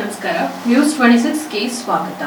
ನಮಸ್ಕಾರ. ನ್ಯೂಸ್ 26ಗೆ ಸ್ವಾಗತ.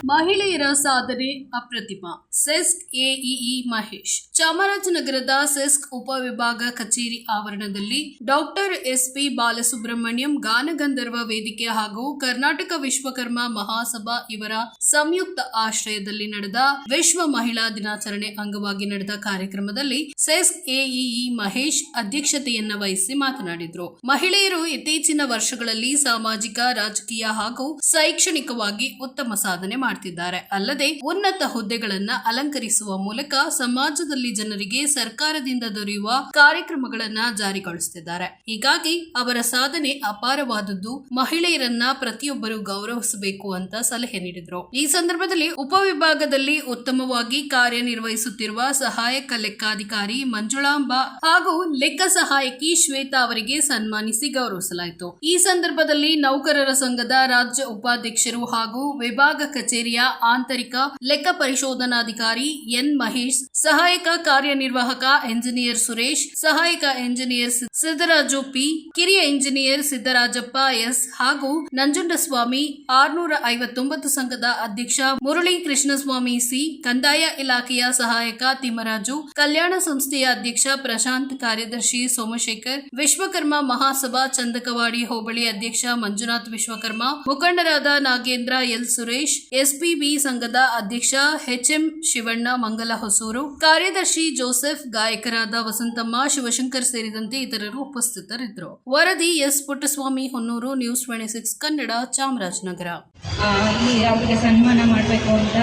ಮಹಿಳೆಯರ ಸಾಧನೆ ಅಪ್ರತಿಮ. ಸೆಸ್ಕ್ ಎಇಇ ಮಹೇಶ್. ಚಾಮರಾಜನಗರದ ಸೆಸ್ಕ್ ಉಪವಿಭಾಗ ಕಚೇರಿ ಆವರಣದಲ್ಲಿ ಡಾಕ್ಟರ್ ಎಸ್ಪಿ ಬಾಲಸುಬ್ರಹ್ಮಣ್ಯಂ ಗಾನಗಂಧರ್ವ ವೇದಿಕೆ ಹಾಗೂ ಕರ್ನಾಟಕ ವಿಶ್ವಕರ್ಮ ಮಹಾಸಭಾ ಇವರ ಸಂಯುಕ್ತ ಆಶ್ರಯದಲ್ಲಿ ನಡೆದ ವಿಶ್ವ ಮಹಿಳಾ ದಿನಾಚರಣೆ ಅಂಗವಾಗಿ ನಡೆದ ಕಾರ್ಯಕ್ರಮದಲ್ಲಿ ಸೆಸ್ಕ್ ಎಇಇ ಮಹೇಶ್ ಅಧ್ಯಕ್ಷತೆಯನ್ನ ವಹಿಸಿ ಮಾತನಾಡಿದರು. ಮಹಿಳೆಯರು ಇತ್ತೀಚಿನ ವರ್ಷಗಳಲ್ಲಿ ಸಾಮಾಜಿಕ, ರಾಜಕೀಯ ಹಾಗೂ ಶೈಕ್ಷಣಿಕವಾಗಿ ಉತ್ತಮ ಸಾಧನೆ ಮಾಡುತ್ತಿದ್ದಾರೆ. ಅಲ್ಲದೆ ಉನ್ನತ ಹುದ್ದೆಗಳನ್ನ ಅಲಂಕರಿಸುವ ಮೂಲಕ ಸಮಾಜದಲ್ಲಿ ಜನರಿಗೆ ಸರ್ಕಾರದಿಂದ ದೊರೆಯುವ ಕಾರ್ಯಕ್ರಮಗಳನ್ನ ಜಾರಿಗೊಳಿಸುತ್ತಿದ್ದಾರೆ. ಹೀಗಾಗಿ ಅವರ ಸಾಧನೆ ಅಪಾರವಾದದ್ದು. ಮಹಿಳೆಯರನ್ನ ಪ್ರತಿಯೊಬ್ಬರು ಗೌರವಿಸಬೇಕು ಅಂತ ಸಲಹೆ ನೀಡಿದರು. ಈ ಸಂದರ್ಭದಲ್ಲಿ ಉಪವಿಭಾಗದಲ್ಲಿ ಉತ್ತಮವಾಗಿ ಕಾರ್ಯನಿರ್ವಹಿಸುತ್ತಿರುವ ಸಹಾಯಕ ಲೆಕ್ಕಾಧಿಕಾರಿ ಮಂಜುಳಾಂಬಾ ಹಾಗೂ ಲೆಕ್ಕ ಸಹಾಯಕಿ ಶ್ವೇತಾ ಅವರಿಗೆ ಸನ್ಮಾನಿಸಿ ಗೌರವಿಸಲಾಯಿತು. ಈ ಸಂದರ್ಭದಲ್ಲಿ ನೌಕರರ ಸಂಘದ ರಾಜ್ಯ ಉಪಾಧ್ಯಕ್ಷರು ಹಾಗೂ ವಿಭಾಗ ಕಚೇರಿಯ ಆಂತರಿಕ ಲೆಕ್ಕ ಪರಿಶೋಧನಾಧಿಕಾರಿ ಎನ್ ಮಹೇಶ್, ಸಹಾಯಕ ಕಾರ್ಯನಿರ್ವಾಹಕ ಎಂಜಿನಿಯರ್ ಸುರೇಶ್, ಸಹಾಯಕ ಎಂಜಿನಿಯರ್ ಸಿದ್ದರಾಜು ಪಿ, ಕಿರಿಯ ಇಂಜಿನಿಯರ್ ಸಿದ್ದರಾಜಪ್ಪ ಎಸ್ ಹಾಗೂ ನಂಜುಂಡಸ್ವಾಮಿ, 659 ಸಂಘದ ಅಧ್ಯಕ್ಷ ಮುರಳಿ ಕೃಷ್ಣಸ್ವಾಮಿ ಸಿ, ಕಂದಾಯ ಇಲಾಖೆಯ ಸಹಾಯಕ ತಿಮ್ಮರಾಜು, ಕಲ್ಯಾಣ ಸಂಸ್ಥೆಯ ಅಧ್ಯಕ್ಷ ಪ್ರಶಾಂತ್, ಕಾರ್ಯದರ್ಶಿ ಸೋಮಶೇಖರ್, ವಿಶ್ವಕರ್ಮ ಮಹಾಸಭಾ ಚಂದಕವಾಡಿ ಹೋಬಳಿ ಅಧ್ಯಕ್ಷ ಮಂಜುನಾಥ್ ವಿಶ್ವಕರ್ಮ, ಮುಖಂಡರಾದ ನಾಗೇಂದ್ರ ಎಲ್ ಸುರೇಶ್, ಎಸ್ಪಿಬಿ ಸಂಘದ ಅಧ್ಯಕ್ಷ ಎಚ್ಎಂ ಶಿವಣ್ಣ ಮಂಗಲ ಹೊಸೂರು, ಕಾರ್ಯದರ್ಶಿ ಜೋಸೆಫ್, ಗಾಯಕರಾದ ವಸಂತಮ್ಮ, ಶಿವಶಂಕರ್ ಸೇರಿದಂತೆ ಇತರರು ಉಪಸ್ಥಿತರಿದ್ದರು. ವರದಿ ಎಸ್ ಪುಟ್ಟಸ್ವಾಮಿ ಹೊನ್ನೂರು, ನ್ಯೂಸ್ 26 ಕನ್ನಡ, ಚಾಮರಾಜನಗರ. ಅವರಿಗೆ ಸನ್ಮಾನ ಮಾಡಬೇಕು ಅಂತ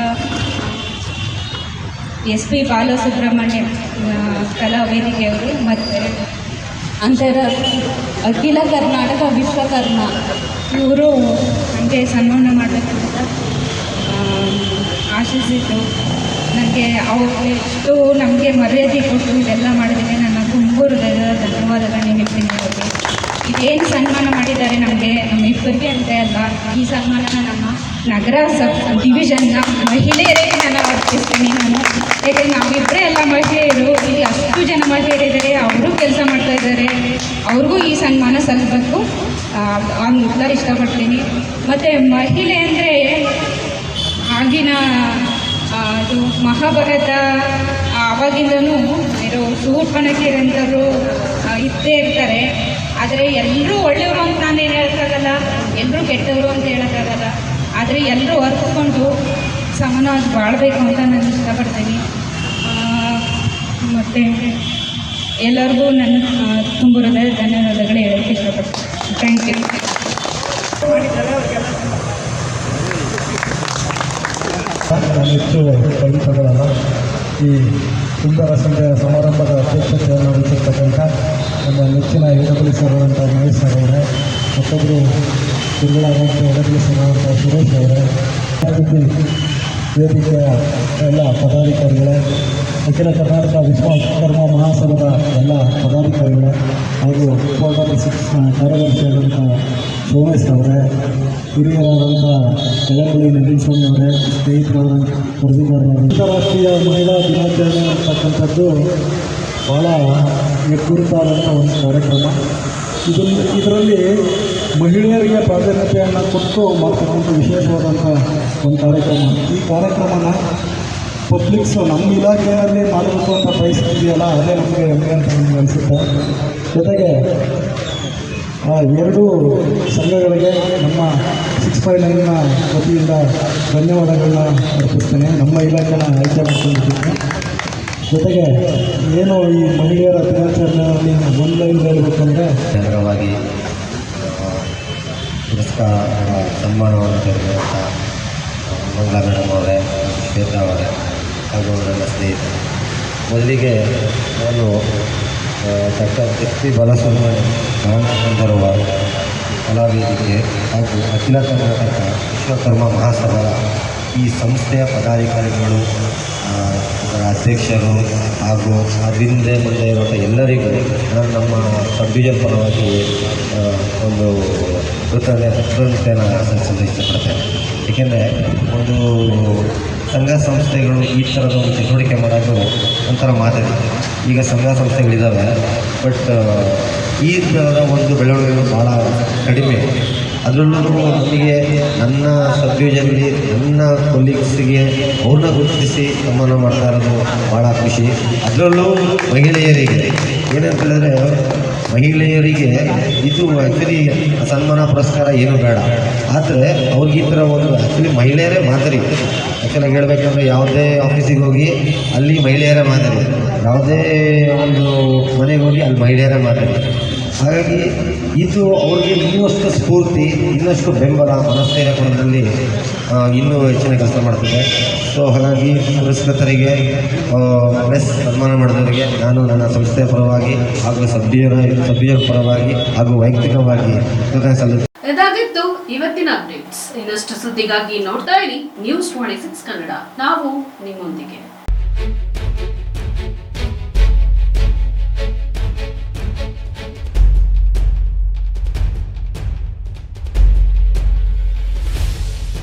ಎಸ್ಪಿ ಬಾಲಸುಬ್ರಹ್ಮಣ್ಯಂ ಕಲಾ ವೇದಿಕೆಯವರು ಮತ್ತು ಅಖಿಲ ಕರ್ನಾಟಕ ವಿಶ್ವಕರ್ಮ ಇವರು ನನಗೆ ಸನ್ಮಾನ ಮಾಡಬೇಕು ಅಂತ ಆಶಿಸಿದ್ದು. ನನಗೆ ಅವರು ಎಷ್ಟು ನಮಗೆ ಮರ್ಯಾದೆ ಕೊಟ್ಟು ಇದೆಲ್ಲ ಮಾಡಿದರೆ ನನ್ನ ತುಂಬ ಹೃದಯದ ಧನ್ಯವಾದಗಳನ್ನ ಹೇಳ್ತೀನಿ ಅವರಿಗೆ. ಇದೇನು ಸನ್ಮಾನ ಮಾಡಿದ್ದಾರೆ ನಮಗೆ, ನಮ್ಮ ಇಬ್ಬರಿಗೆ ಅಂತ ಅಲ್ಲ, ಈ ಸನ್ಮಾನನ ನಮ್ಮ ನಗರ ಡಿವಿಷನ್ನ ಮಹಿಳೆಯರಿಗೆ ನಾನು ಅರ್ಪಿಸ್ತೀನಿ. ಯಾಕೆಂದರೆ ನಾವಿಬ್ಬರೇ ಎಲ್ಲ ಮಹಿಳೆಯರು, ಇಲ್ಲಿ ಅಷ್ಟು ಜನ ಮಹಿಳೆಯರಿದ್ದಾರೆ, ಅವರು ಕೆಲಸ ಮಾಡ್ತಾ ಇದ್ದಾರೆ, ಅವ್ರಿಗೂ ಈ ಸನ್ಮಾನ ಸಲ್ಲಬೇಕು ಅಂತ ಇಷ್ಟಪಡ್ತೀನಿ. ಮತ್ತು ಮಹಿಳೆ ಅಂದರೆ ಆಗಿನ ಅದು ಮಹಾಭಾರತ ಆವಾಗಿಂದನೂ ಇರೋ ಶೂರ್ಪನಖಿಯರಂಥವ್ರು ಇದ್ದೇ ಇರ್ತಾರೆ. ಆದರೆ ಎಲ್ಲರೂ ಒಳ್ಳೆಯವರು ಅಂತ ನಾನೇನು ಹೇಳೋಕ್ಕಾಗಲ್ಲ, ಎಲ್ಲರೂ ಕೆಟ್ಟವರು ಅಂತ ಹೇಳೋಕ್ಕಾಗಲ್ಲ. ಆದರೆ ಎಲ್ಲರೂ ಅರ್ತ್ಕೊಂಡು ಸಮಾನವಾಗಿ ಬಾಳಬೇಕು ಅಂತ ನಾನು ಇಷ್ಟಪಡ್ತೀನಿ. ಮತ್ತು ಎಲ್ಲರಿಗೂ ನನ್ನ ತುಂಬ ಹೃದಯ ಧನ್ಯವಾದಗಳು ಹೇಳೋಕ್ಕೆ ಇಷ್ಟಪಡ್ತೀನಿ. Thank you. ಹೆಚ್ಚು ಕವಿತೆಗಳಲ್ಲ. ಈ ಸುಂದರ ಸಂಜೆಯ ಸಮಾರಂಭದ ಅಧ್ಯಕ್ಷತೆಯನ್ನು ವಹಿಸಿರ್ತಕ್ಕಂಥ ನಮ್ಮ ನೆಚ್ಚಿನ ಎಡಬಲಿಸಿರುವಂಥ ಮಹೇಶ್ ಅವರೇ, ಮತ್ತೊಬ್ಬರು ತಿರುಗಳಾದಂಥ ಎಡಬಲಿಸಿರುವಂಥ ಸುರೇಶ್ ಅವರೇ, ವೇದಿಕೆಯ ಎಲ್ಲ ಪದಾಧಿಕಾರಿಗಳೇ, ಅಖಿಲ ಕರ್ನಾಟಕ ವಿಶ್ವಕರ್ಮ ಮಹಾಸಭಾದ ಎಲ್ಲ ಪದಾಧಿಕಾರಿಗಳೇ ಹಾಗೂ ಕಾರ್ಯದರ್ಶಿಯಾದಂಥ ಸೋಮೇಶ್ ಅವರೇ, ಹಿರಿಯರಾದಂಥ ಕೆಳಗಳಿ ನವೀನ್ ಅವರೇ, ಸ್ನೇಹಿತರಾದಂಥ ವರದಿಗಾರರು. ಅಂತಾರಾಷ್ಟ್ರೀಯ ಮಹಿಳಾ ದಿನಾಚರಣೆ ಅಂತಕ್ಕಂಥದ್ದು ಭಾಳ ಕುರಿತಾದಂಥ ಒಂದು ಕಾರ್ಯಕ್ರಮ. ಇದರಲ್ಲಿ ಮಹಿಳೆಯರಿಗೆ ಪ್ರಾಧಾನ್ಯತೆಯನ್ನು ಕೊಟ್ಟು ಮಾಡ್ತಕ್ಕಂಥ ವಿಶೇಷವಾದಂಥ ಒಂದು ಕಾರ್ಯಕ್ರಮ. ಈ ಕಾರ್ಯಕ್ರಮನ ಪಬ್ಲಿಕ್ಸು ನಮ್ಮ ಇಲಾಖೆಯಲ್ಲಿ ಮಾಡಬೇಕು ಅಂತ ಬಯಸ್ತಿದೆಯಲ್ಲ, ಅದೇ ನಮಗೆ ಹೆಮ್ಮೆ ಅಂತ ನಮಗೆ ಅನಿಸುತ್ತೆ. ಜೊತೆಗೆ ಎರಡೂ ಸಂಘಗಳಿಗೆ ನಮ್ಮ 659ನ ವತಿಯಿಂದ ಧನ್ಯವಾದಗಳನ್ನ ಅರ್ಪಿಸ್ತೇನೆ. ನಮ್ಮ ಇಲಾಖೆನ ಆಯ್ಕೆ ಮಾಡ್ಕೊಂಡಿದ್ದೀನಿ. ಜೊತೆಗೆ ಏನು ಈ ಮಹಿಳೆಯರ ದಿನಾಚರಣೆಯಲ್ಲಿ ಒಂದು ಲೈನ್ ಹೇಳಬೇಕಂದ್ರೆ, ನಗರವಾಗಿ ಪುರಸ್ಕಾರ ಸನ್ಮಾನವನ್ನು ತೆಗೆದುಕೊಂಡ ಮಂಗಳಾ ಮೇಡಮ್ ಅವರೇ, ಶ್ವೇತಾ ಅವರೇ ಹಾಗೂ ನನ್ನ ಸ್ನೇಹಿತರು, ಮೊದಲಿಗೆ ನಾನು ಡಾಕ್ಟರ್ ಎಸ್ ಪಿ ಬಾಲಸುಬ್ರಹ್ಮಣ್ಯಂ ಗಾನಗಂಧರ್ವ ಕಲಾವೇದಿಕೆ ಹಾಗೂ ಅಖಿಲ ಕರ್ನಾಟಕ ವಿಶ್ವಕರ್ಮ ಮಹಾಸಭಾ ಈ ಸಂಸ್ಥೆಯ ಪದಾಧಿಕಾರಿಗಳು, ಅದರ ಅಧ್ಯಕ್ಷರು ಹಾಗೂ ಅದರಿಂದ ಮುಂದೆ ಇರುವಂಥ ಎಲ್ಲರಿಗೂ ನಾನು ನಮ್ಮ ಸಬ್ ಡಿವಿಷನ್ ಪರವಾಗಿ ಒಂದು ಕೃತಜ್ಞತೆಯನ್ನು ಸಲ್ಲಿಸಲು ಇಷ್ಟಪಡ್ತೇನೆ. ಏಕೆಂದರೆ ಒಂದು ಸಂಘ ಸಂಸ್ಥೆಗಳು ಈ ಥರದ ಒಂದು ಚಟುವಟಿಕೆ ಮಾಡೋದು ಒಂಥರ ಮಾತಾಡಿ. ಈಗ ಸಂಘ ಸಂಸ್ಥೆಗಳಿದ್ದಾವೆ, ಬಟ್ ಈ ಥರದ ಒಂದು ಬೆಳವಣಿಗೆಗಳು ಭಾಳ ಕಡಿಮೆ. ಅದರಲ್ಲೂ ನಮಗೆ ನನ್ನ ಸಬ್ ಡಿವಿಷನ್ಲಿ ನನ್ನ ಕೊಲೀಗ್ಸಿಗೆ ಅವ್ರನ್ನ ಗುರುತಿಸಿ ಸನ್ಮಾನ ಮಾಡ್ತಾ ಇರೋದು ಭಾಳ ಖುಷಿ. ಅದರಲ್ಲೂ ಮಹಿಳೆಯರಿಗೆ ಏನಂತ ಹೇಳಿದ್ರೆ, ಮಹಿಳೆಯರಿಗೆ ಇದು ಆ್ಯಕ್ಚುಲಿ ಸನ್ಮಾನ ಪುರಸ್ಕಾರ ಏನು ಬೇಡ, ಆದರೆ ಅವ್ರಿಗೆ ಈ ಥರ ಒಂದು ಆ್ಯಕ್ಚುಲಿ ಮಹಿಳೆಯರೇ ಮಾದರಿ. ಆ್ಯಕ್ಚುಲಾಗಿ ಹೇಳಬೇಕಂದ್ರೆ ಯಾವುದೇ ಆಫೀಸಿಗೆ ಹೋಗಿ ಅಲ್ಲಿ ಮಹಿಳೆಯರೇ ಮಾದರಿ, ಯಾವುದೇ ಒಂದು ಮನೆಗೆ ಹೋಗಿ ಅಲ್ಲಿ ಮಹಿಳೆಯರೇ ಮಾದರಿ. ಹಾಗಾಗಿ ಇದು ಅವ್ರಿಗೆ ಇನ್ನಷ್ಟು ಸ್ಫೂರ್ತಿ, ಇನ್ನಷ್ಟು ಬೆಂಬಲ, ಮನಸ್ಥೈರ್ಯ ಕೊಡೋದ್ರಲ್ಲಿ ಇನ್ನೂ ಹೆಚ್ಚಿನ ಕೆಲಸ ಮಾಡ್ತಿದೆ. ಸೊ ಹಾಗಾಗಿ ಪುರಸ್ಕೃತರಿಗೆ ಪ್ಲಸ್ ಸನ್ಮಾನ ಮಾಡಿದವರಿಗೆ ನಾನು ನನ್ನ ಸಂಸ್ಥೆಯ ಪರವಾಗಿ ಹಾಗೂ ಸಭ್ಯರ ಪರವಾಗಿ ಹಾಗೂ ವೈಯಕ್ತಿಕವಾಗಿ ಕೃತಜ್ಞತೆ ಸಲ್ಲಿಸುತ್ತೇನೆ. ಇದಾಗಿತ್ತು ಇವತ್ತಿನ ಅಪ್ಡೇಟ್ಸ್. ಇನ್ನಷ್ಟು ಸುದ್ದಿಗಾಗಿ ನೋಡ್ತಾ ಇರಿ News 26 ಕನ್ನಡ. ನಾವು ನಿಮ್ಮೊಂದಿಗೆ.